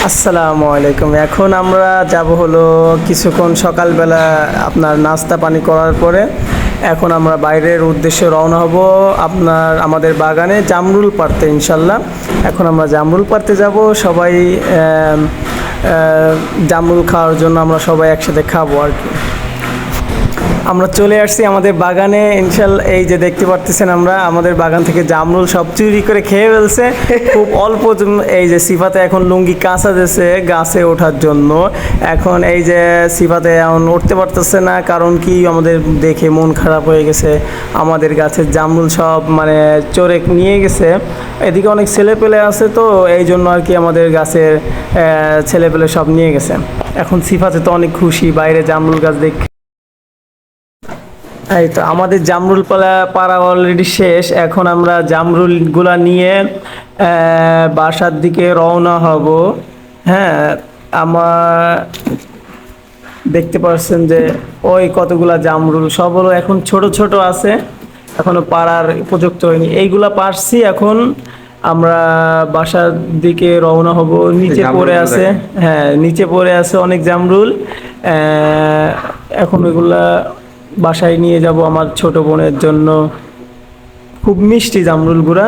আসসালামু আলাইকুম। এখন আমরা যাব হলো কিছুক্ষণ সকালবেলা আপনার নাস্তা পানি করার পরে এখন আমরা বাইরের উদ্দেশ্যে রওনা হব আপনার আমাদের বাগানে জামরুল পাড়তে ইনশাল্লাহ। এখন আমরা জামরুল পাড়তে যাব সবাই জামরুল খাওয়ার জন্য আমরা সবাই একসাথে খাবো আর কি। আমরা চলে আসছি আমাদের বাগানে ইনশাল্লাহ। এই যে দেখতে পারতেছেন আমরা আমাদের বাগান থেকে জামরুল সব চুরি করে খেয়ে ফেলছে খুব অল্প। এই যে সিফাতে এখন লুঙ্গি কাঁচা দিয়েছে গাছে ওঠার জন্য। এখন এই যে সিফাতে এখন উঠতে পারতেছে না, কারণ কি আমাদের দেখে মন খারাপ হয়ে গেছে। আমাদের গাছের জামরুল সব মানে চোরে নিয়ে গেছে। এদিকে অনেক ছেলেপেলে আছে, তো এই জন্য আর কি আমাদের গাছের ছেলেপেলে সব নিয়ে গেছে। এখন সিফাতে তো অনেক খুশি বাইরে জামরুল গাছ দেখে। এই তো আমাদের জামরুল পাড়া অলরেডি শেষ। এখন আমরা জামরুলগুলা নিয়ে বাসার দিকে রওনা হব। হ্যাঁ, আমার দেখতে পাচ্ছেন যে ওই কতগুলা জামরুল সব হলো এখন ছোট ছোট আছে, এখনো পাড়ার উপযুক্ত হয়নি। এইগুলা পারছি, এখন আমরা বাসার দিকে রওনা হব। নিচে পড়ে আছে, হ্যাঁ নিচে পড়ে আছে অনেক জামরুল। এখন ওইগুলা বাসায় নিয়ে যাব আমার ছোট বোনের জন্য। খুব মিষ্টি জামরুল গুড়া।